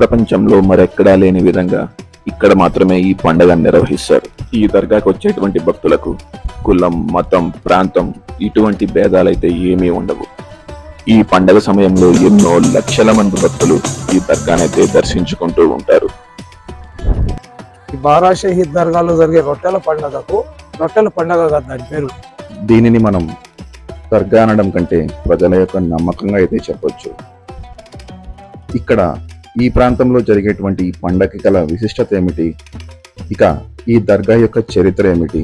ప్రపంచంలో మరెక్కడా లేని విధంగా ఇక్కడ మాత్రమే ఈ పండగ నిర్వహిస్తారు. ఈ దర్గాకు వచ్చేటువంటి భక్తులకు కులం, మతం, ప్రాంతం ఇటువంటి భేదాలైతే ఏమీ ఉండవు. ఈ పండగ సమయంలో ఎన్నో లక్షల మంది భక్తులు ఈ దర్గానైతే దర్శించుకుంటూ ఉంటారు. ఈ బారా షహీద్ దర్గాలో జరిగే రొట్టెల పండగకు రొట్టెల పండగ కాదు దాని పేరు. దీనిని మనం దర్గా అనడం కంటే ప్రజల యొక్క నమ్మకంగా అయితే చెప్పొచ్చు. ఇక్కడ ఈ ప్రాంతంలో జరిగేటువంటి ఈ పండగకి గల విశిష్టత ఏమిటి, ఇక ఈ దర్గా యొక్క చరిత్ర ఏమిటి,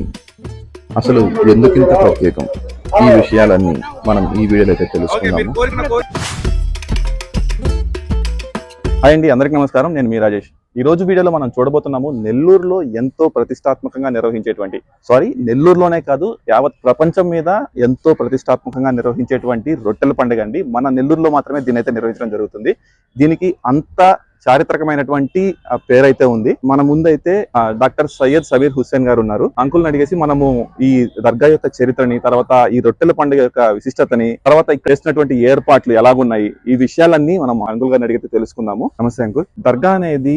అసలు ఎందుకింత ప్రత్యేకం, ఈ విషయాలన్నీ మనం ఈ వీడియోలో అయితే తెలుసుకున్నాము. హాయ్ అండి, అందరికీ నమస్కారం. నేను మీ రాజేష్. ఈ రోజు వీడియోలో మనం చూడబోతున్నాము నెల్లూరులో ఎంతో ప్రతిష్టాత్మకంగా నిర్వహించేటువంటి నెల్లూరులోనే కాదు యావత్ ప్రపంచం మీద ఎంతో ప్రతిష్టాత్మకంగా నిర్వహించేటువంటి రొట్టెల పండుగ అండి. మన నెల్లూరులో మాత్రమే దీని అయితే నిర్వహించడం జరుగుతుంది. దీనికి అంత చారిత్రకమైనటువంటి పేరైతే ఉంది. మన ముందైతే డాక్టర్ సయ్యద్ సబీర్ హుస్సేన్ గారు ఉన్నారు. అంకుల్ని అడిగేసి మనము ఈ దర్గా యొక్క చరిత్రని, తర్వాత ఈ రొట్టెల పండుగ యొక్క విశిష్టతని, తర్వాత ఇక్కడ చేసినటువంటి ఏర్పాట్లు ఎలాగున్నాయి, ఈ విషయాలన్నీ మనం అంకుల్ గారిని అడిగితే తెలుసుకుందాము. నమస్తే అంకుల్. దర్గా అనేది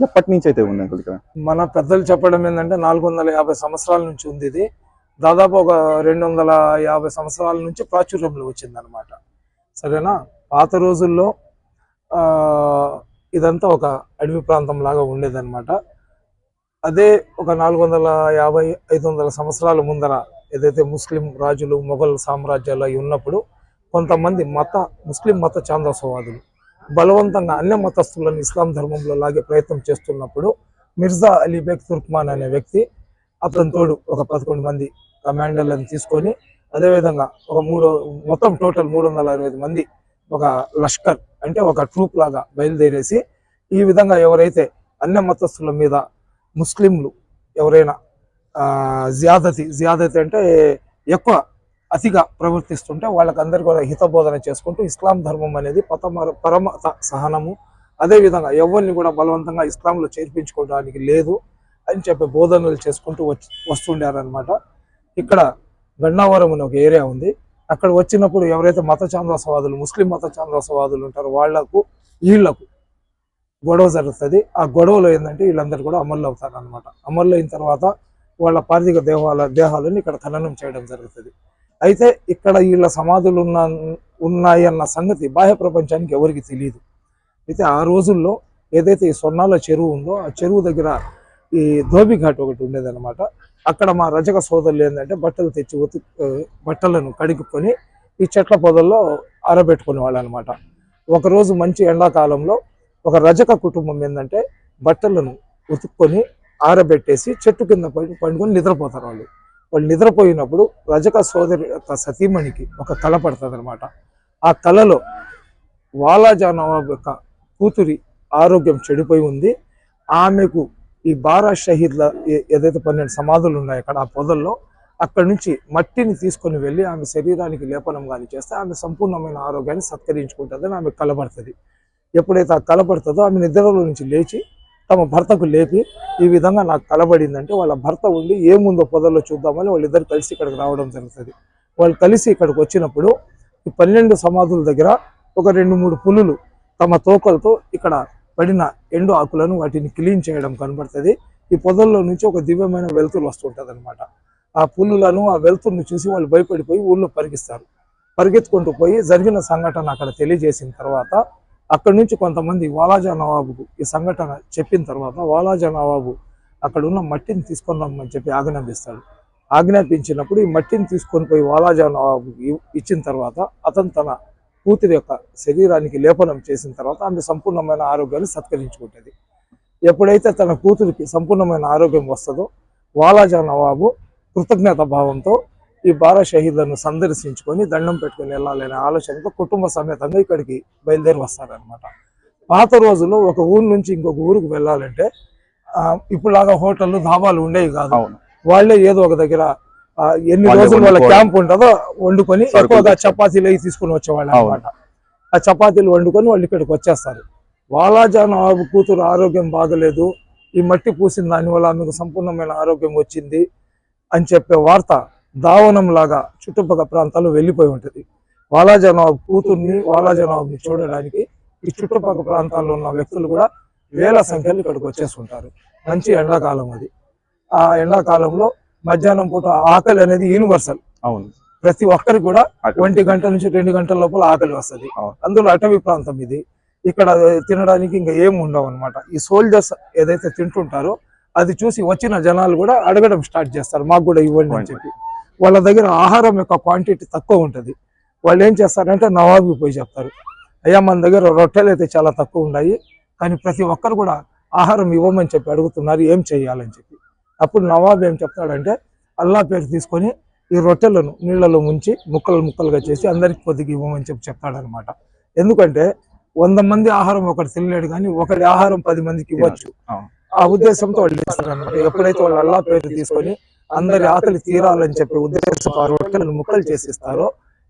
ఎప్పటి నుంచి అయితే ఉంది అంకుల్? ఇక్కడ మన పెద్దలు చెప్పడం ఏంటంటే 450 సంవత్సరాల నుంచి ఉంది. ఇది దాదాపు ఒక 250 సంవత్సరాల నుంచి ప్రాచుర్యంలో వచ్చింది అనమాట. సరేనా? పాత రోజుల్లో ఇదంతా ఒక అడవి ప్రాంతం లాగా ఉండేదన్నమాట. అదే ఒక 450-500 సంవత్సరాల ముందర ఏదైతే ముస్లిం రాజులు, మొఘల్ సామ్రాజ్యాలు అవి ఉన్నప్పుడు కొంతమంది ముస్లిం మత ఛాందసవాదులు బలవంతంగా అన్య మతస్థులను ఇస్లాం ధర్మంలో లాగే ప్రయత్నం చేస్తున్నప్పుడు మిర్జా అలీ బేగ్ తుర్క్మాన్ అనే వ్యక్తి, అతని తోడు ఒక 11 మంది కమాండర్లను తీసుకొని, అదేవిధంగా ఒక మొత్తం టోటల్ 365 మంది ఒక లష్కర్ అంటే ఒక ట్రూప్ లాగా బయలుదేరేసి, ఈ విధంగా ఎవరైతే అన్య మతస్థుల మీద ముస్లింలు ఎవరైనా జియాదతి అంటే ఎక్కువ అతిగా ప్రవర్తిస్తుంటే వాళ్ళకందరికీ కూడా హితబోధన చేసుకుంటూ ఇస్లాం ధర్మం అనేది పరమ సహనము, అదేవిధంగా ఎవరిని కూడా బలవంతంగా ఇస్లాంలో చేర్పించుకోవడానికి లేదు అని చెప్పి బోధనలు చేసుకుంటూ వస్తుండారనమాట. ఇక్కడ గన్నావరం అనే ఒక ఏరియా ఉంది. అక్కడ వచ్చినప్పుడు ఎవరైతే మత ఛాందసవాదులు, ముస్లిం మత ఛాందసవాదులు ఉంటారో వీళ్లకు గొడవ జరుగుతుంది. ఆ గొడవలో ఏంటంటే వీళ్ళందరూ కూడా అమలు అవుతారు అనమాట. అమలు అయిన తర్వాత వాళ్ళ పార్థిక దేహాలను ఇక్కడ ఖననం చేయడం జరుగుతుంది. అయితే ఇక్కడ వీళ్ళ సమాధులు ఉన్నాయన్న సంగతి బాహ్య ప్రపంచానికి ఎవరికి తెలియదు. అయితే ఆ రోజుల్లో ఏదైతే ఈ సొన్నాల చెరువు ఉందో ఆ చెరువు దగ్గర ఈ ధోబి ఘాట్ ఒకటి ఉండేదన్నమాట. అక్కడ మా రజక సోదరులు ఏంటంటే బట్టలు తెచ్చి బట్టలను కడుక్కొని ఈ చెట్ల పొదల్లో ఆరబెట్టుకునే వాళ్ళు అనమాట. ఒకరోజు మంచి ఎండాకాలంలో ఒక రజక కుటుంబం ఏంటంటే బట్టలను ఉతుక్కొని ఆరబెట్టేసి చెట్టు కింద పండుకొని నిద్రపోతారు. వాళ్ళు నిద్రపోయినప్పుడు రజక సోదరి యొక్క సతీమణికి ఒక కళ పడుతుంది అనమాట. ఆ కళలో వాలాజా నవాబ్ యొక్క కూతురి ఆరోగ్యం చెడిపోయి ఉంది. ఆమెకు ఈ బారా షహీద్ల ఏదైతే 12 సమాధులు ఉన్నాయో అక్కడ ఆ పొదల్లో, అక్కడి నుంచి మట్టిని తీసుకొని వెళ్ళి ఆమె శరీరానికి లేపనం కానీ చేస్తే ఆమె సంపూర్ణమైన ఆరోగ్యాన్ని సత్కరించుకుంటుందని ఆమె కలబడుతుంది. ఎప్పుడైతే ఆ కలబడుతుందో ఆమె నిద్రలో నుంచి లేచి తమ భర్తకు లేపి, ఈ విధంగా నాకు కలబడిందంటే వాళ్ళ భర్త ఉండి ఏముందో పొదల్లో చూద్దామని వాళ్ళిద్దరు కలిసి ఇక్కడికి రావడం జరుగుతుంది. వాళ్ళు కలిసి ఇక్కడికి వచ్చినప్పుడు ఈ 12 సమాధుల దగ్గర ఒక 2-3 పులులు తమ తోకలతో ఇక్కడ పడిన ఎండు ఆకులను వాటిని క్లీన్ చేయడం కనబడుతుంది. ఈ పొదల్లో నుంచి ఒక దివ్యమైన వెలుతురు వస్తుంటుంది అనమాట. ఆ పులులను, ఆ వెలుతురుని చూసి వాళ్ళు భయపడిపోయి ఊళ్ళో పరిగెత్తుకుంటూ పోయి జరిగిన సంఘటన అక్కడ తెలియజేసిన తర్వాత అక్కడి నుంచి కొంతమంది వాలాజా నవాబుకు ఈ సంఘటన చెప్పిన తర్వాత వాలాజా నవాబు అక్కడ ఉన్న మట్టిని తీసుకొని రమ్మని చెప్పి ఆజ్ఞాపించినప్పుడు ఈ మట్టిని తీసుకొని పోయి వాలాజా నవాబు ఇచ్చిన తర్వాత అతను తన కూతురి యొక్క శరీరానికి లేపనం చేసిన తర్వాత ఆమె సంపూర్ణమైన ఆరోగ్యాన్ని సత్కరించుకుంటుంది. ఎప్పుడైతే తన కూతురికి సంపూర్ణమైన ఆరోగ్యం వస్తుందో వాలాజా నవాబు కృతజ్ఞత భావంతో ఈ బారా షహీద్లను సందర్శించుకొని దండం పెట్టుకుని వెళ్ళాలనే ఆలోచనతో కుటుంబ సమేతంగా ఇక్కడికి బయలుదేరి వస్తారనమాట. పాత రోజుల్లో ఒక ఊరు నుంచి ఇంకొక ఊరికి వెళ్ళాలంటే ఇప్పుడులాగా హోటళ్ళు, ధాబాలు ఉండేవి కాదు. వాళ్ళే ఏదో ఒక దగ్గర ఎన్ని రోజులు వాళ్ళ క్యాంప్ ఉంటుందో వండుకొని ఎక్కువగా చపాతీలు అవి తీసుకుని వచ్చేవాళ్ళు అనమాట. ఆ చపాతీలు వండుకొని వాళ్ళు ఇక్కడికి వచ్చేస్తారు. వాలాజా నవాబు కూతురు ఆరోగ్యం బాగలేదు, ఈ మట్టి పూసిన దానివల్ల ఆమెకు సంపూర్ణమైన ఆరోగ్యం వచ్చింది అని చెప్పే వార్త దావనం లాగా చుట్టుపక్కల ప్రాంతాల్లో వెళ్ళిపోయి ఉంటుంది. వాలాజా నవాబు కూతుర్ని, వాలాజా నవాబుని చూడడానికి ఈ చుట్టుపక్కల ప్రాంతాల్లో ఉన్న వ్యక్తులు కూడా వేల సంఖ్యలో ఇక్కడికి వచ్చేస్తుంటారు. మంచి ఎండాకాలం అది. ఆ ఎండాకాలంలో మధ్యాహ్నం పూట ఆకలి అనేది యూనివర్సల్. అవును. ప్రతి ఒక్కరికి కూడా అటు. 1 గంట నుంచి 2 గంటల లోపల ఆకలి వస్తుంది. అవును. అందులో అటవీ ప్రాంతం ఇది. ఇక్కడ తినడానికి ఇంకా ఏమి ఉండవు అనమాట. ఈ సోల్జర్స్ ఏదైతే తింటుంటారో అది చూసి వచ్చిన జనాలు కూడా అడగడం స్టార్ట్ చేస్తారు, మాకు కూడా ఇవ్వండి అని చెప్పి. వాళ్ళ దగ్గర ఆహారం యొక్క క్వాంటిటీ తక్కువ ఉంటుంది. వాళ్ళు ఏం చేస్తారంటే నవాబుకి పోయి చెప్తారు, అయ్యా మన దగ్గర రొట్టెలు అయితే చాలా తక్కువ ఉన్నాయి, కానీ ప్రతి ఒక్కరు కూడా ఆహారం ఇవ్వమని చెప్పి అడుగుతున్నారు, ఏం చేయాలని చెప్పి. అప్పుడు నవాబు ఏం చెప్తాడంటే అల్లా పేరు తీసుకొని ఈ రొట్టెలను నీళ్లలో ముంచి ముక్కలు ముక్కలుగా చేసి అందరికి కొద్దిగా ఇవ్వమని చెప్పి చెప్తాడనమాట. ఎందుకంటే 100 మంది ఆహారం ఒకటి తినలేడు, కానీ ఒకటి ఆహారం 10 మందికి ఇవ్వచ్చు. ఆ ఉద్దేశంతో వాళ్ళు చేస్తారనమాట. ఎప్పుడైతే వాళ్ళు అల్లా పేరు తీసుకొని అందరి ఆకలి తీరాలని చెప్పి ఉద్దేశంతో ఆ రొట్టెలను ముక్కలు చేసిస్తారో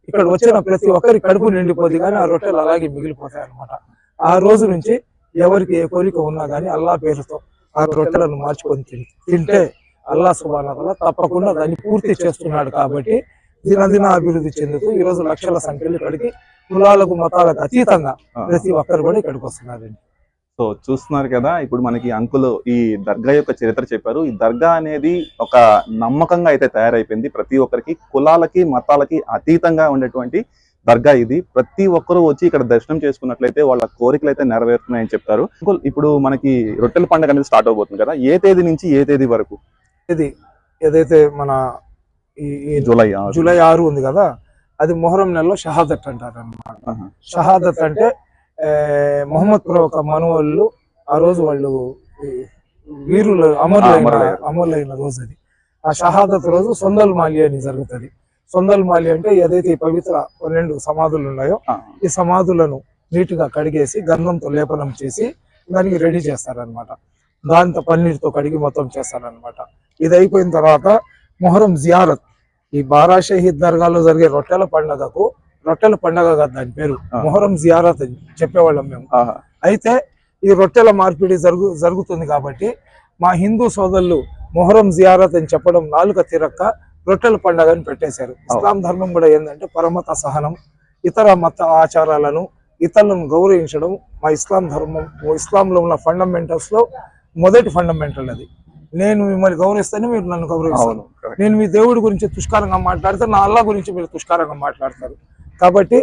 ఇక్కడ వచ్చిన ప్రతి ఒక్కరి కడుపు నిండిపోతుంది, కానీ ఆ రొట్టెలు అలాగే మిగిలిపోతాయి అనమాట. ఆ రోజు నుంచి ఎవరికి ఏ కోరిక ఉన్నా కానీ అల్లా పేరుతో ఆ రొట్టెలను మార్చుకొని తింటే అల్లా సుబ్హానహు వ తఆలా తప్పకుండా దాన్ని పూర్తి చేస్తున్నాడు. కాబట్టి దినదిన అభివృద్ధి చెందుతూ ఈ రోజు లక్షల సంఖ్యలో ఇక్కడికి కులాలకు మతాలకు అతీతంగా ప్రతి ఒక్కరు కూడా ఇక్కడికి వస్తున్నారండి. సో చూస్తున్నారు కదా, ఇప్పుడు మనకి అంకుల్ ఈ దర్గా యొక్క చరిత్ర చెప్పారు. ఈ దర్గా అనేది ఒక నమ్మకంగా అయితే తయారైపోయింది. ప్రతి ఒక్కరికి కులాలకి మతాలకి అతీతంగా ఉండేటువంటి దర్గా ఇది. ప్రతి ఒక్కరూ వచ్చి ఇక్కడ దర్శనం చేసుకున్నట్లయితే వాళ్ళ కోరికలు అయితే నెరవేరుతున్నాయని చెప్తారు. అంకుల్, ఇప్పుడు మనకి రొట్టెల పండుగ అనేది స్టార్ట్ అవబోతుంది కదా, ఏ తేదీ నుంచి ఏ తేదీ వరకు? ఇది ఏదైతే మన ఈ జూలై 6 ఉంది కదా, అది మొహరం నెలలో షహాదత్ అంటారు అన్నమాట. షహాదత్ అంటే మొహమ్మద్ ప్రవక్త మనవళ్ళు ఆ రోజు వాళ్ళు వీరులు అమరులైన రోజు అది. ఆ షహాదత్ రోజు సొందల్ మాలి అని జరుగుతుంది. సొందల్ మాలి అంటే ఏదైతే ఈ పవిత్ర 12 సమాధులు ఉన్నాయో ఈ సమాధులను నీట్ గా కడిగేసి గంధంతో లేపనం చేసి దానికి రెడీ చేస్తారనమాట. దాంతో పన్నీర్తో కడిగి మొత్తం చేస్తారనమాట. ఇది అయిపోయిన తర్వాత మొహరం జియారత్, ఈ బారా షహీద్ దర్గాలో జరిగే రొట్టెల పండగకు, రొట్టెల పండగ కాదు దాని పేరు, మొహరం జియారత్ అని చెప్పేవాళ్ళం మేము. అయితే ఈ రొట్టెల మార్పిడి జరుగుతుంది కాబట్టి మా హిందూ సోదరులు మొహరం జియారత్ అని చెప్పడం నాలుక తిరక్క రొట్టెల పండగ అని పెట్టేశారు. ఇస్లాం ధర్మం కూడా ఏంటంటే పరమత సహనం, ఇతర మత ఆచారాలను ఇతరులను గౌరవించడం మా ఇస్లాం ధర్మం, ఇస్లాంలో ఉన్న ఫండమెంటల్స్ లో మొదటి ఫండమెంటల్ అది. నేను మిమ్మల్ని గౌరవిస్తేనే మీరు నన్ను గౌరవిస్తారు. నేను మీ దేవుడి గురించి తుష్కారంగా మాట్లాడితే నా అల్లా గురించి మీరు తుష్కారంగా మాట్లాడతారు. కాబట్టి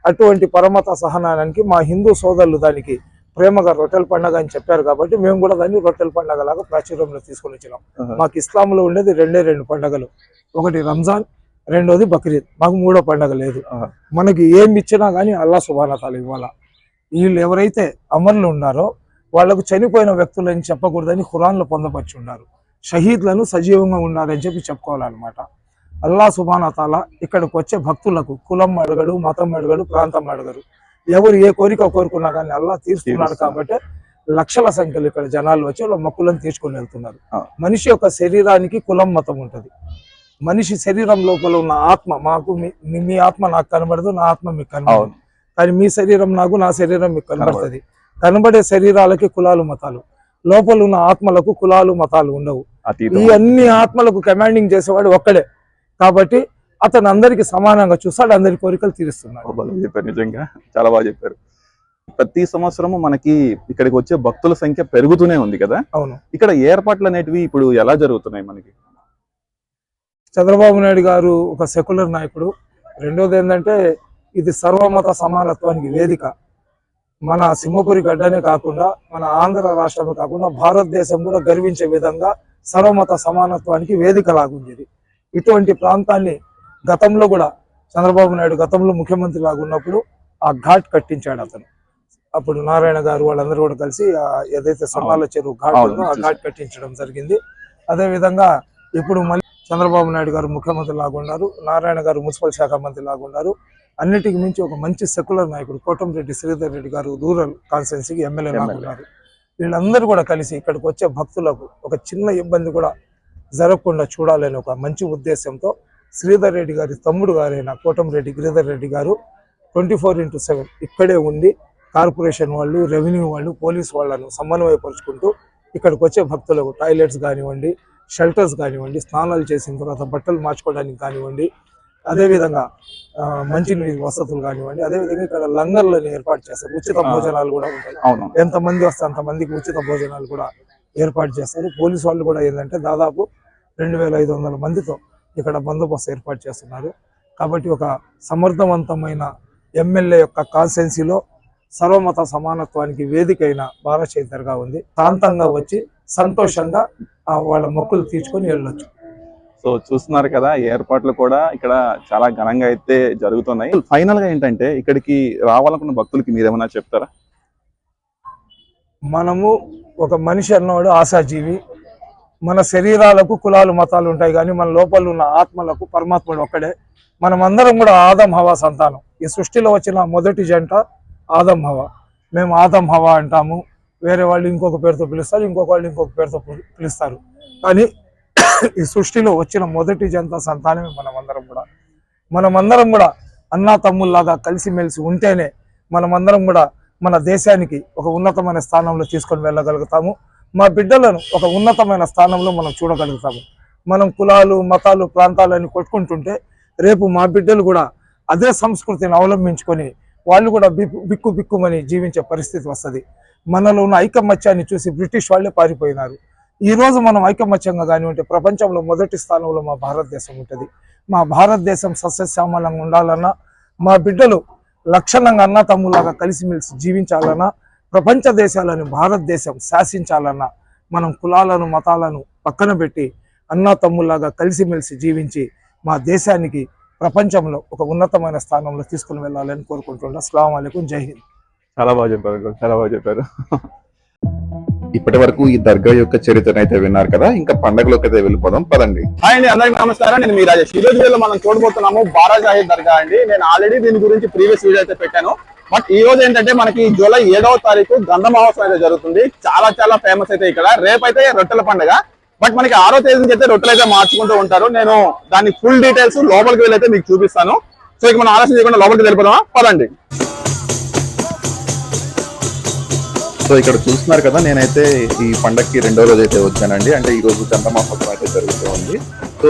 అటువంటి పరమత సహనానికి మా హిందూ సోదరులు దానికి ప్రేమగా రొట్టెల పండగ అని చెప్పారు. కాబట్టి మేము కూడా దాన్ని రొట్టెల పండగ లాగా ప్రాచుర్యంలో తీసుకొని వచ్చినాం. మాకు ఇస్లాంలో ఉండేది 2 పండుగలు, ఒకటి రంజాన్, రెండోది బక్రీద్. మాకు 3వ పండగ లేదు. మనకి ఏమి ఇచ్చినా కానీ అల్లా సుబ్హానహు వ తఆలా ఇవ్వాలా. వీళ్ళు ఎవరైతే అమరులు ఉన్నారో వాళ్లకు చనిపోయిన వ్యక్తులని చెప్పకూడదని ఖురాన్లో పొందపరిచి ఉన్నారు. షహీద్లను సజీవంగా ఉన్నారని చెప్పి చెప్పుకోవాలన్నమాట. అల్లా సుబ్హానహు వ తఆలా ఇక్కడికి వచ్చే భక్తులకు కులం అడగడు, మతం అడగడు, ప్రాంతం అడగడు. ఎవరు ఏ కోరిక కోరుకున్నా కానీ అల్లా తీరుస్తున్నాడు. కాబట్టి లక్షల సంఖ్యలో ఇక్కడ జనాలు వచ్చి వాళ్ళ మొక్కులను తీసుకొని వెళ్తున్నారు. మనిషి యొక్క శరీరానికి కులం మతం ఉంటుంది. మనిషి శరీరం లోపల ఉన్న ఆత్మ, మాకు మీ ఆత్మ నాకు కనబడదు, నా ఆత్మ మీకు కనబడదు. కానీ మీ శరీరం నాకు, నా శరీరం మీకు కనబడుతుంది. కనబడే శరీరాలకి కులాలు మతాలు, లోపల ఉన్న ఆత్మలకు కులాలు మతాలు ఉండవు. ఈ అన్ని ఆత్మలకు కమాండింగ్ చేసేవాడు ఒక్కడే. కాబట్టి అతను అందరికి సమానంగా చూస్తాడు, అందరి కోరికలు తీరుస్తున్నాడు. చెప్పారు, నిజంగా చాలా బాగా చెప్పారు. ప్రతి సంవత్సరము మనకి ఇక్కడికి వచ్చే భక్తుల సంఖ్య పెరుగుతూనే ఉంది కదా. అవును. ఇక్కడ ఏర్పాట్లు అనేటివి ఇప్పుడు ఎలా జరుగుతున్నాయి మనకి? చంద్రబాబు నాయుడు గారు ఒక సెక్యులర్ నాయకుడు. రెండోది ఏంటంటే ఇది సర్వమత సమానత్వానికి వేదిక. మన సింహపురి గడ్డనే కాకుండా మన ఆంధ్ర రాష్ట్రమే కాకుండా భారతదేశం కూడా గర్వించే విధంగా సర్వమత సమానత్వానికి వేదిక లాగుంది. ఇటువంటి ప్రాంతాన్ని గతంలో కూడా చంద్రబాబు నాయుడు గతంలో ముఖ్యమంత్రి లాగా ఉన్నప్పుడు ఆ ఘాట్ కట్టించాడు అతను. అప్పుడు నారాయణ గారు వాళ్ళందరూ కూడా కలిసి ఏదైతే సొన్నాల చెరువు ఘాట్ ఉందో ఆ ఘాట్ కట్టించడం జరిగింది. అదే విధంగా ఇప్పుడు మళ్ళీ చంద్రబాబు నాయుడు గారు ముఖ్యమంత్రి లాగా ఉన్నారు, నారాయణ గారు మున్సిపల్ శాఖ మంత్రి లాగా ఉన్నారు. అన్నిటికి మించి ఒక మంచి సెక్యులర్ నాయకుడు కోటంరెడ్డి శ్రీధర్ రెడ్డి గారు రూరల్ కాన్స్టిట్యున్సీకి ఎమ్మెల్యే లాగా ఉన్నారు. వీళ్ళందరూ కూడా కలిసి ఇక్కడికి వచ్చే భక్తులకు ఒక చిన్న ఇబ్బంది కూడా జరగకుండా చూడాలని ఒక మంచి ఉద్దేశంతో శ్రీధర్ రెడ్డి గారి తమ్ముడు గారైన కోటంరెడ్డి గిరిధర్ రెడ్డి గారు 24/7 ఇక్కడే ఉండి కార్పొరేషన్ వాళ్ళు, రెవెన్యూ వాళ్ళు, పోలీస్ వాళ్ళను సమన్వయపరుచుకుంటూ ఇక్కడికి వచ్చే భక్తులకు టాయిలెట్స్ కానివ్వండి, షెల్టర్స్ కానివ్వండి, స్నానాలు చేసిన తర్వాత బట్టలు మార్చుకోవడానికి కానివ్వండి, అదేవిధంగా మంచినీటి వసతులు కానివ్వండి, అదేవిధంగా ఇక్కడ లంగర్లను ఏర్పాటు చేస్తారు, ఉచిత భోజనాలు కూడా ఉంటాయి. అవును. ఎంతమంది వస్తే అంతమందికి ఉచిత భోజనాలు కూడా ఏర్పాటు చేస్తారు. పోలీసు వాళ్ళు కూడా ఏంటంటే దాదాపు 2500 మందితో ఇక్కడ బందోబస్తు ఏర్పాటు చేస్తున్నారు. కాబట్టి ఒక సమర్థవంతమైన ఎమ్మెల్యే యొక్క కాన్స్టెన్సీలో సర్వమత సమానత్వానికి వేదికైన భారతీయ దర్గా ఉంది. శాంతంగా వచ్చి సంతోషంగా వాళ్ళ మొక్కులు తీర్చుకొని వెళ్ళొచ్చు. సో చూస్తున్నారు కదా, ఏర్పాట్లు కూడా ఇక్కడ చాలా ఘనంగా అయితే జరుగుతున్నాయి. ఫైనల్ గా ఏంటంటే ఇక్కడికి రావాలనుకున్న భక్తులకి మీరేమన్నా చెప్తారా? మనము ఒక మనిషి అన్నవాడు ఆశాజీవి. మన శరీరాలకు కులాలు మతాలు ఉంటాయి, కానీ మన లోపల ఉన్న ఆత్మలకు పరమాత్ముడు ఒక్కడే. మనమందరం కూడా ఆదం హవా సంతానం. ఈ సృష్టిలో వచ్చిన మొదటి జంట ఆదం హవా. మేము ఆదం హవా అంటాము, వేరే వాళ్ళు ఇంకొక పేరుతో పిలుస్తారు, ఇంకొక వాళ్ళు ఇంకొక పేరుతో పిలుస్తారు. కానీ ఈ సృష్టిలో వచ్చిన మొదటి జంట సంతానమే మనమందరం కూడా అన్నా తమ్ముల్లాగా కలిసిమెలిసి ఉంటేనే మనమందరం కూడా మన దేశానికి ఒక ఉన్నతమైన స్థానంలో తీసుకొని వెళ్ళగలుగుతాము. మా బిడ్డలను ఒక ఉన్నతమైన స్థానంలో మనం చూడగలుగుతాము. మనం కులాలు మతాలు ప్రాంతాలని కొట్టుకుంటుంటే రేపు మా బిడ్డలు కూడా అదే సంస్కృతిని అవలంబించుకొని వాళ్ళు కూడా బిక్కుమని జీవించే పరిస్థితి వస్తుంది. మనలో ఉన్న ఐకమత్యాన్ని చూసి బ్రిటిష్ వాళ్ళే పారిపోయినారు. ఈ రోజు మనం ఐకమత్యంగా కానివ్వండి ప్రపంచంలో మొదటి స్థానంలో మా భారతదేశం ఉంటుంది. మా భారతదేశం సస్యశ్యామలంగా ఉండాలన్నా, మా బిడ్డలు లక్షణంగా అన్న తమ్ములాగా కలిసిమెలిసి జీవించాలన్నా, ప్రపంచ దేశాలను భారతదేశం శాసించాలన్నా మనం కులాలను మతాలను పక్కన పెట్టి అన్నా తమ్ములాగా కలిసిమెలిసి జీవించి మా దేశానికి ప్రపంచంలో ఒక ఉన్నతమైన స్థానంలో తీసుకుని వెళ్ళాలని కోరుకుంటున్నాను. అస్సలాము అలైకుం, జై హింద్. చాలా బాగా చెప్పారు. ఇప్పటి వరకు ఈ దర్గా యొక్క చరిత్రను అయితే విన్నారు కదా, ఇంకా పండుగలోకి అయితే వెళ్ళిపోదాం పదండి. హాయ్ అండి, అందరికీ నమస్కారం. నేను మీ రాజేష్. ఈ రోజు మనం చూడబోతున్నాము బారాషాహి దర్గా అండి. నేను ఆల్రెడీ దీని గురించి ప్రీవియస్ వీడియో అయితే పెట్టాను. బట్ ఈ రోజు ఏంటంటే మనకి జూలై 7వ తారీఖు గంధ మహోత్సవం అయితే జరుగుతుంది. చాలా ఫేమస్ అయితే ఇక్కడ. రేపైతే రొట్టెల పండుగ. బట్ మనకి 6వ తేదీ నుంచి అయితే రొట్టెలు అయితే మార్చుకుంటూ ఉంటారు. నేను దాని ఫుల్ డీటెయిల్స్ లోపలికి వెళ్ళి అయితే మీకు చూపిస్తాను. సో ఇక మనం ఆలస్యం చేయకుండా లోపలికి వెళ్ళిపోదామా, పదండి. సో ఇక్కడ చూస్తున్నారు కదా, నేనైతే ఈ పండగకి 2వ రోజు అయితే వచ్చానండి. అంటే ఈ రోజు గంధ మహోత్సవం అయితే జరుగుతూ ఉంది. సో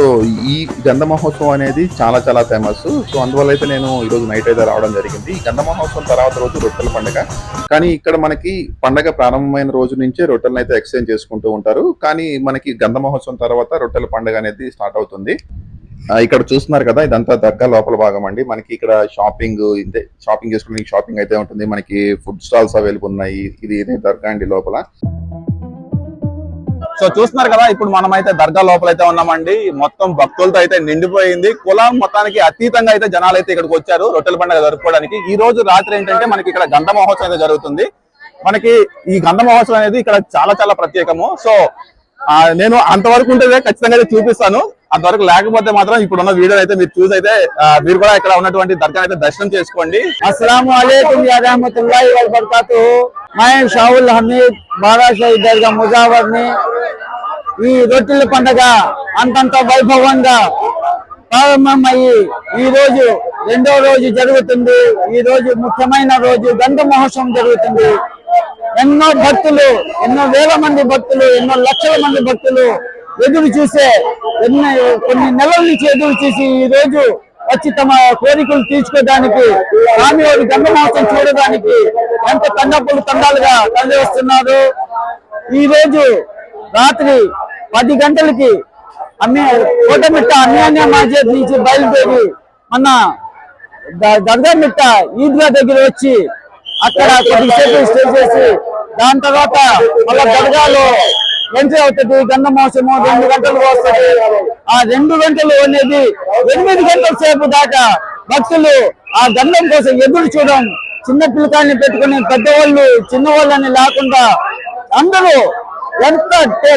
ఈ గంధ మహోత్సవం అనేది చాలా ఫేమస్. సో అందువల్ల అయితే నేను ఈ రోజు నైట్ అయితే రావడం జరిగింది. ఈ గంధ మహోత్సవం తర్వాత రోజు రొట్టెల పండుగ. కానీ ఇక్కడ మనకి పండగ ప్రారంభమైన రోజు నుంచే రొట్టెలను అయితే ఎక్స్చేంజ్ చేసుకుంటూ ఉంటారు. కానీ మనకి గంధ మహోత్సవం తర్వాత రొట్టెల పండుగ అనేది స్టార్ట్ అవుతుంది. ఇక్కడ చూస్తున్నారు కదా, ఇదంతా దర్గా లోపల భాగం అండి. మనకి ఇక్కడ షాపింగ్ చేసుకునే షాపింగ్ అయితే ఉంటుంది. మనకి ఫుడ్ స్టాల్స్ అవైలబుల్ ఉన్నాయి. ఇదే దర్గా అండి లోపల. సో చూస్తున్నారు కదా, ఇప్పుడు మనం అయితే దర్గా లోపల అయితే ఉన్నామండి. మొత్తం భక్తులతో అయితే నిండిపోయింది. కులం మొత్తానికి అతీతంగా అయితే జనాలు అయితే ఇక్కడికి వచ్చారు రొట్టెల పండుగ జరుపుకోవడానికి. ఈ రోజు రాత్రి ఏంటంటే మనకి ఇక్కడ గంధ మహోత్సవం అయితే జరుగుతుంది. మనకి ఈ గంధ మహోత్సవం అనేది ఇక్కడ చాలా ప్రత్యేకము. సో నేను అంతవరకు ఉంటే ఖచ్చితంగా అయితే చూపిస్తాను. అంతవరకు లేకపోతే మాత్రం ఇప్పుడున్న వీడియో అయితే మీరు చూసి అయితే మీరు కూడా ఇక్కడ ఉన్నటువంటి దర్గా అయితే దర్శనం చేసుకోండి. अस्सलामु अलैकुम या रहमतुल्लाहि व बरकातुहू। मैं शाहुल हमीद బారాషాహి దర్గా ముజావర్ ని ఈ రొట్టెల పండుగ అంతంత వైభవంగా ప్రారంభమయ్యి ఈ రోజు 2వ రోజు జరుగుతుంది. ఈ రోజు ముఖ్యమైన రోజు గంధ మహోత్సవం జరుగుతుంది. ఎన్నో భక్తులు, ఎన్నో వేల మంది భక్తులు, ఎన్నో లక్షల మంది భక్తులు ఎదురు చూసే కొన్ని నెలల నుంచి ఎదురు చూసి ఈ రోజు వచ్చి తమ కోరికలు తీర్చుకోవడానికి, స్వామివారి గంధ మహోత్సవం చూడడానికి ఎంత తండాలుగా తరలి వస్తున్నారు. ఈ రోజు రాత్రి 10 గంటలకి కోటమిట్ట అన్యాన్య మస్జిద్ నుంచి బయలుదేరి మన దర్గా మిట్ట ఈద్గా దగ్గర వచ్చి అక్కడ కొద్దిసేపు స్టే చేసి దాని తర్వాత మళ్ళా దర్గాలో ఎంట్రీ అవుతుంది. గంధ మహోత్సవం 2 గంటలకు వస్తుంది. ఆ 2 గంటలు అనేది 8 గంటల సేపు దాకా భక్తులు ఆ గంధం కోసం ఎదురు చూడడం, చిన్న పిల్లకాయల్ని పెట్టుకుని పెద్దవాళ్ళు చిన్నవాళ్ళని లేకుండా అందరూ ఎంత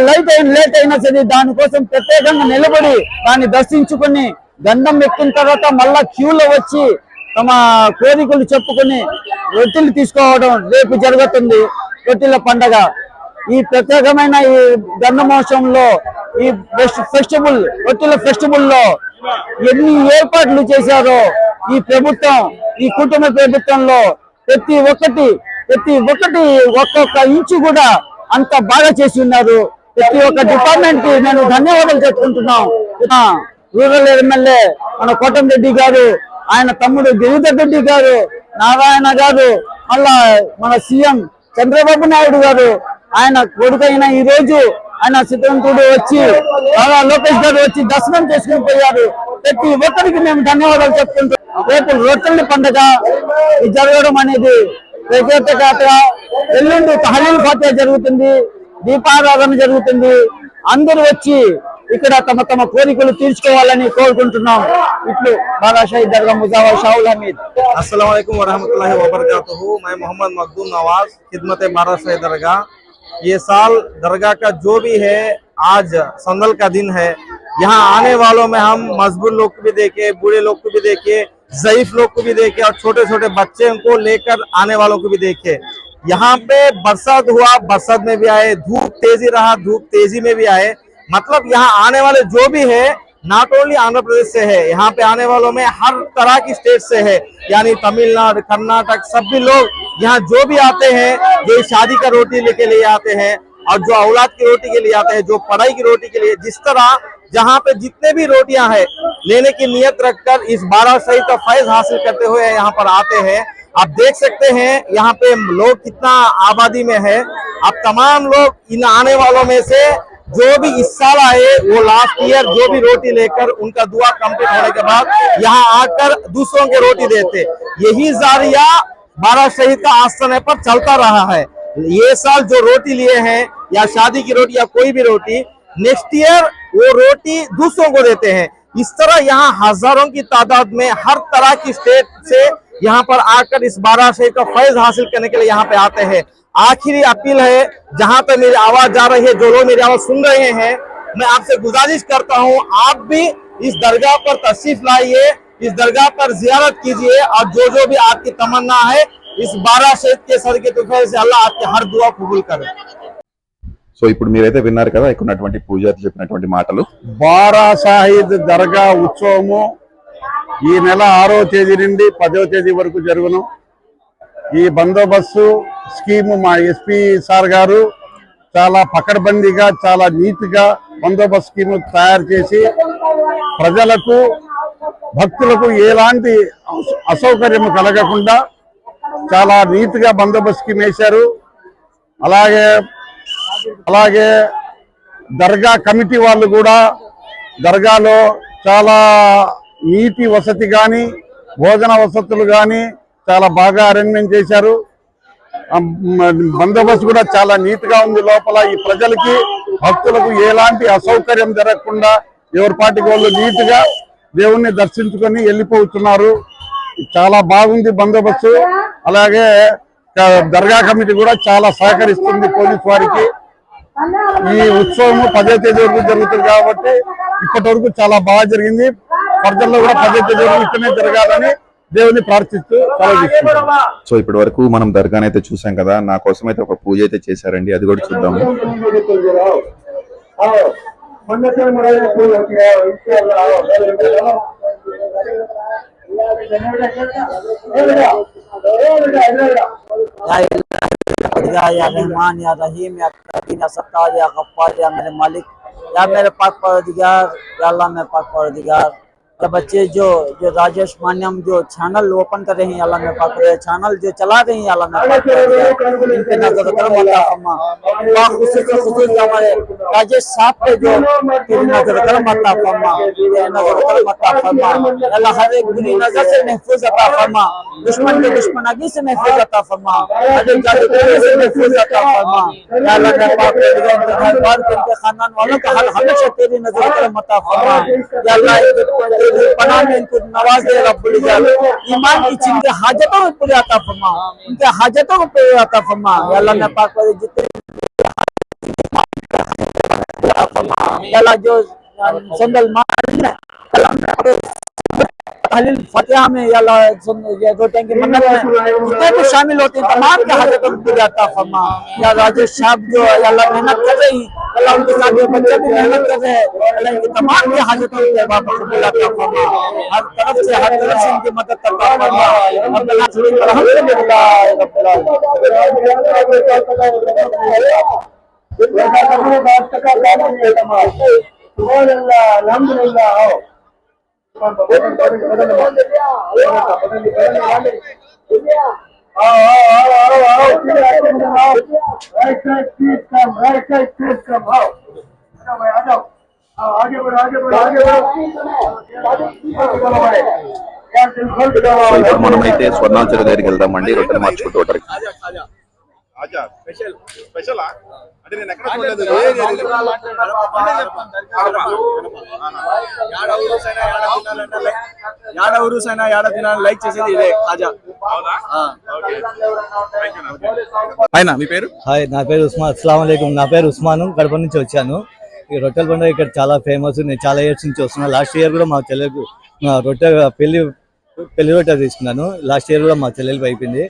లేట్ అయినా సరే దానికోసం ప్రత్యేకంగా నిలబడి దాన్ని దర్శించుకుని గంధం ఎక్కిన తర్వాత మళ్ళా క్యూలో వచ్చి తమ కోరికలు చెప్పుకొని రొట్టెలు తీసుకోవడం రేపు జరుగుతుంది రొట్టెల పండగ. ఈ ప్రత్యేకమైన ఈ గంధ మహోత్సవంలో ఈ ఫెస్టివల్ రొట్టెల ఫెస్టివల్ లో ఎన్ని ఏర్పాట్లు చేశారో ఈ ప్రభుత్వం, ఈ కుటుంబ ప్రభుత్వంలో ప్రతి ఒక్కటి ఒక్కొక్క ఇంచు కూడా అంత బాగా చేసి ఉన్నారు. ప్రతి ఒక్క డిపార్ట్మెంట్ కి నేను ధన్యవాదాలు చెప్పుకుంటున్నాం. రూరల్ ఎమ్మెల్యే మన కోటంరెడ్డి గారు, ఆయన తమ్ముడు గిరిధర్ రెడ్డి గారు, నారాయణ గారు, మళ్ళా మన సీఎం చంద్రబాబు నాయుడు గారు, ఆయన కొడుకైన ఈ రోజు ఆయన సిద్ధంతుడు వచ్చి నారా లోకేష్ గారు వచ్చి దర్శనం చేసుకుని పోయారు. ప్రతి ఒక్కరికి మేము ధన్యవాదాలు చెప్తుంటాం. రేపు రొట్టెల పండుగ జరగడం అనేది ప్రత్యేకత. ఎల్లుండి తహలీల్ ఫాతిహా జరుగుతుంది, దీపారాధన జరుగుతుంది. అందరూ వచ్చి ఇక్కడ తమ తమ కోరికలు తీర్చుకోవాలని కోరుకుంటున్నాం. ఇట్లు బారా షహీద్ దర్గా ముజావర్ షావుల్ హమీద్. अस्सलाम वालेकुम वरहमतुल्लाहि वबरकातुहू। मैं मोहम्मद मखदूम नवाज, खिदमत बारा शहीद दरगाह। ये साल दरगाह का जो भी है, आज संदल का दिन है। यहाँ आने वालों में हम मजबूर लोग को भी देखे, बूढ़े लोग को भी देखे, ज़ईफ लोग को भी देखे और छोटे छोटे बच्चे को लेकर आने वालों को भी देखे। यहाँ पे बरसात हुआ, बरसात में भी आए, धूप तेजी रहा, धूप तेजी में भी आए। मतलब यहाँ आने वाले जो भी है नॉट ओनली आंध्र प्रदेश से है, यहाँ पे आने वालों में हर तरह की स्टेट से है, यानी तमिलनाडु, कर्नाटक, सभी लोग यहाँ जो भी आते हैं, ये शादी का रोटी लेके लिए आते हैं और जो औलाद की रोटी के लिए आते हैं, जो पढ़ाई की रोटी के लिए, जिस तरह जहाँ पे जितने भी रोटियां हैं लेने की नियत रखकर इस बारा शहीद का फैज हासिल करते हुए यहाँ पर आते हैं। आप देख सकते हैं यहाँ पे लोग कितना आबादी में है। अब तमाम लोग इन आने वालों में से जो भी इस साल आए वो लास्ट ईयर जो भी रोटी लेकर उनका दुआ कंप्लीट होने के बाद यहाँ आकर दूसरों को रोटी देते, यही जारिया बारा शहीद का आस्थाने पर चलता रहा है। ये साल जो रोटी लिए हैं या शादी की रोटी या कोई भी रोटी, नेक्स्ट ईयर वो रोटी दूसरों को देते हैं। इस तरह यहाँ हजारों की तादाद में हर तरह की स्टेट से यहाँ पर आकर इस बारा शहीद का फैज हासिल करने के लिए यहाँ पे आते हैं। आखिरी अपील है, जहां तक मेरी आवाज जा रही है, जो लोग मेरी आवाज सुन रहे हैं, मैं आपसे गुजारिश करता हूं आप भी इस दरगाह पर तशरीफ लाइए, इस दरगाह पर जियारत कीजिए और जो जो भी आपकी तमन्ना है इस बारा शहीद के सर के तुफैल से अल्लाह आपकी हर दुआ कबूल करे। సో ఇప్పుడు మీరైతే విన్నారు కదా ఇక్కడ ఉన్నటువంటి పూజారి చెప్పినటువంటి మాటలు. బారా షాహీద్ దర్గా ఉత్సవము ఈ నెల 6వ తేదీ నుండి 10వ తేదీ వరకు జరుగును. ఈ బందోబస్తు స్కీము మా ఎస్పీ సార్ గారు చాలా పకడ్బందీగా, చాలా నీట్ గా బందోబస్తు స్కీము తయారు చేసి ప్రజలకు, భక్తులకు ఎలాంటి అసౌకర్యం కలగకుండా చాలా నీట్ గా బందోబస్తు స్కీమ్ వేశారు. అలాగే దర్గా కమిటీ వాళ్ళు కూడా దర్గాలో చాలా నీటి వసతి కానీ, భోజన వసతులు కానీ చాలా బాగా అరేంజ్మెంట్ చేశారు. బందోబస్తు కూడా చాలా నీట్ గా ఉంది. లోపల ఈ ప్రజలకి, భక్తులకు ఎలాంటి అసౌకర్యం జరగకుండా ఎవరి పాటికి వాళ్ళు నీట్ గా దేవుణ్ణి దర్శించుకొని వెళ్ళిపోతున్నారు. చాలా బాగుంది బందోబస్తు. అలాగే దర్గా కమిటీ కూడా చాలా సహకరిస్తుంది పోలీసు వారికి. ఈ ఉత్సవం 10వ తేదీ వరకు జరుగుతుంది కాబట్టి ఇప్పటి వరకు చాలా బాగా జరిగింది. ప్రజల్లో కూడా 10వ తేదీ వరకు ఇక్కడనే జరగాలని దేవుని ప్రార్థిస్తూ సెలవు. సో ఇప్పటి వరకు మనం దర్గాని అయితే చూసాం కదా, నా కోసం అయితే ఒక పూజ అయితే చేశారండి, అది కూడా చూద్దాము. या रहमान या रहीम या करीम या सत्तार या गफ्फार या मेरे मालिक या मेरे पाक परवरदिगार, या अल्लाह मेरे पाक परवरदिगार, या बच्चे जो राजेश मान्यम जो चैनल ओपन कर रहे हैं, अल्लाह मेरे पाक चैनल जो चला रहे हैं, अल्लाह मेरे पाक इन पे नजर करम अता फरमा। खुसूस हमारे राजेश साहब पे जो नजर करम अता फरमा, नजर करम अता फरमा। अल्लाह हर एक बुरी नजर से महफूज अता फरमा, दुश्मन के दुश्मनागी से महफूज अता फरमा, अजब जादूगरी से महफूज अता फरमा। या अल्लाह मेरे पाक इनके घर बार इनके खानदान वालों का हर हमेशा तेरी नजर करम अता फरमा। या अल्लाह पनाह में इनको नवाज दे रब्बुल इज्जत, ईमान की जिनके हाजतों में पूरे अता फरमा, उनके हाजतों को पूरे अता फरमा। या अल्लाह ने पाक पर जितने अल्लाह जो संदल माल तहलील फतिहा में या अल्लाह ये दो टैंक की मन्नत में जितने भी शामिल होते हैं तमाम के हाजतों को पूरे अता फरमा। या राजेश साहब जो या अल्लाह मेहनत कर रही, अल्लाह उनके साथ जो बच्चे भी मेहनत कर रहे हैं, अल्लाह इनकी तमाम के हाजतों को कबूल अता फरमा। हर तरफ से इनकी मदद अता फरमा। अल्हम्दुलिल्लाह। సో ఇప్పుడు మనమైతే స్వర్ణాల చెరువు దగ్గరికి వెళ్దామండి, రొట్టెలు మార్చుకుంటూ ఉంటారు. లైక్ చేసేది ఇదే ఖాజా. మీ పేరు? హాయ్, నా పేరు ఉస్మాన్. అస్సలాము అలైకుం. నా పేరు ఉస్మాన్, కడప నుంచి వచ్చాను. ఈ రొట్టెల పండుగ ఇక్కడ చాలా ఫేమస్. నేను చాలా ఇయర్స్ నుంచి వస్తున్నాను. లాస్ట్ ఇయర్ కూడా మా చెల్లెలకు రొట్టె పెళ్లి రొట్టె తీసుకున్నాను. లాస్ట్ ఇయర్ కూడా మా చెల్లెలకి అయిపోయింది.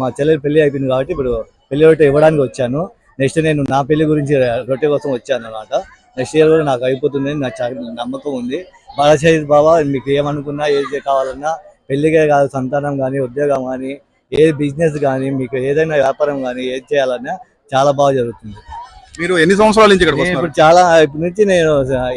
మా చెల్లెలు పెళ్లి అయిపోయింది కాబట్టి ఇప్పుడు పెళ్లి రొట్టె ఇవ్వడానికి వచ్చాను. నెక్స్ట్ నేను నా పెళ్లి గురించి రొట్టె కోసం వచ్చాను అనమాట. నెక్స్ట్ ఇయర్ కూడా నాకు అయిపోతుంది, నాకు నమ్మకం ఉంది. బాలాషాహీద్ బాబా మీకు ఏమనుకున్నా, ఏది కావాలన్నా, పెళ్లికే కాదు, సంతానం కానీ, ఉద్యోగం కానీ, ఏ బిజినెస్ కానీ, మీకు ఏదైనా వ్యాపారం కానీ ఏది చేయాలన్నా చాలా బాగా జరుగుతుంది. మీరు ఎన్ని సంవత్సరాల నుంచి ఇక్కడ ఇప్పుడు ఇప్పటి నుంచి నేను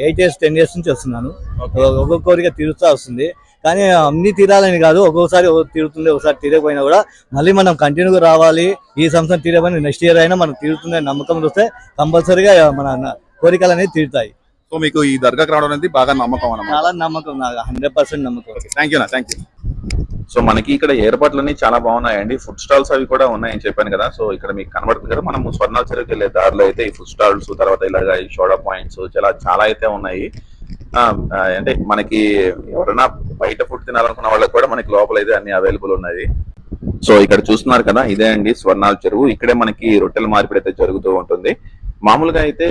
8 years 10 years నుంచి వస్తున్నాను. ఒక్కొక్క కోరిక తీరుస్తూ వస్తుంది. కానీ అన్ని తీరాలని కాదు, ఒక్కొక్కసారి తీరుతుంది, ఒకసారి తీరకపోయినా కూడా మళ్ళీ మనం కంటిన్యూగా రావాలి. ఈ సంవత్సరం తీరకపోయినా నెక్స్ట్ ఇయర్ అయినా మనం తీరుతుందని నమ్మకం వస్తే కంపల్సరీగా మన కోరికలు అనేది తీరుతాయి. సో మీకు ఈ దర్గాకి రావడం అనేది బాగా నమ్మకం అన్నమాట. చాలా నమ్మకం, నాకు 100% నమ్మకం. Thank you. సో మనకి ఇక్కడ ఏర్పాట్లన్నీ చాలా బాగున్నాయండి. ఫుడ్ స్టాల్స్ అవి కూడా ఉన్నాయని చెప్పాను కదా. సో ఇక్కడ మీకు కనబడుతుంది కదా, మనం స్వర్ణాల చెరువుకి వెళ్ళే దారిలో అయితే ఈ ఫుడ్ స్టాల్స్, తర్వాత ఇలాగ ఈ సోడా పాయింట్స్ చాలా అయితే ఉన్నాయి. అంటే మనకి ఎవరైనా బయట ఫుడ్ తినాలనుకున్న వాళ్ళకి కూడా మనకి లోపల అయితే అన్ని అవైలబుల్ ఉన్నాయి. సో ఇక్కడ చూస్తున్నారు కదా, ఇదే అండి స్వర్ణాల చెరువు. ఇక్కడే మనకి రొట్టెల మార్పిడి అయితే జరుగుతూ ఉంటుంది. మామూలుగా అయితే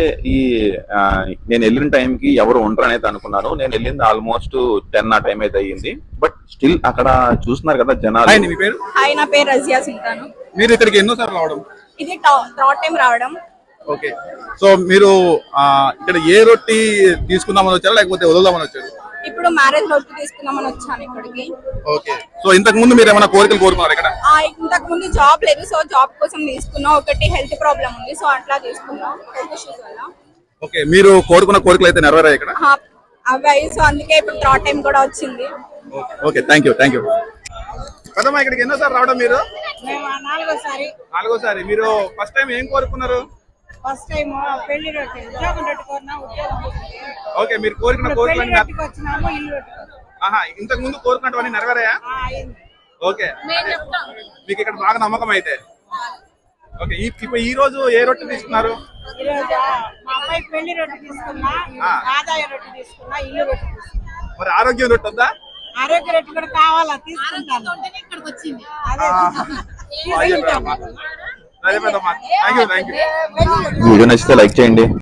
నేను వెళ్ళిన టైంకి ఎవరు ఉండరు అనేది అనుకున్నాను. నేను వెళ్ళింది ఆల్మోస్ట్ 10 ఆ టైం అయితే అయ్యింది. బట్ స్టిల్ అక్కడ చూస్తున్నారు కదా జనాలు. మీ పేరు? హాయ్, నా పేరు రజియా సుల్తాన్. మీరు ఇక్కడికి ఎన్నోసార్లు రావడం? ఇది థర్డ్ టైం రావడం. ఓకే. సో మీరు ఇక్కడ ఏ రొట్టి తీసుకుందామని వచ్చారా లేకపోతే వదులుదామని వచ్చారు? ఇప్పుడు మ్యారేజ్ రొట్టి తీసుకుందామని వచ్చాను ఇక్కడికి. ఓకే. సో ఇంతకు ముందు మీరు ఏమైనా కోరికలు కోరుకున్నారు ఇక్కడ? ఇంతకు ముందు జాబ్ లేదు, సో జాబ్ కోసం తీసుకున్నా. ఒకటి హెల్త్ ప్రాబ్లం ఉంది, సో అట్లా తీసుకున్నా. ఓకే. మీరు కోరుకున్న కోరికలు అయితే నెరవేరాయి ఇక్కడ? అవి, సో అందుకే ఇప్పుడు థర్డ్ టైం కూడా వచ్చింది. Okay, thank you. కదమ్మా, ఇక్కడికి ఎన్నోసారి రావడం మీరు? నాలుగోసారి. మీరు ఫస్ట్ టైం ఏం కోరుకున్నారు? ఫస్ట్ టైం పెళ్లి రొట్టె, ఉద్యోగం రొట్టె కోరినా, ఉద్యోగం. ఓకే. మీరు కోరుకున్న కోరికలు వచ్చినాము, ఇల్లు ఇంతకు ముందు కోరుకున్నవన్నీ నెరవేరాయా? ఓకే. మీకు ఇక్కడ బాగా నమ్మకం అయితే. ఓకే. ఇప్పుడు ఈ రోజు ఏ రొట్టె తీసుకున్నారు? ఈ రోజు మా అమ్మాయి పెళ్లి రొట్టె తీసుకున్నా, ఆదాయ రొట్టె తీసుకున్నా, ఇల్లు రొట్టె తీసుకున్నా. మరి ఆరోగ్యం రొట్టె వద్దా? ఆరోగ్య రొట్టె కూడా కావాలా, తీసుకుంటాను. వీడియో నచ్చితే లైక్ చేయండి.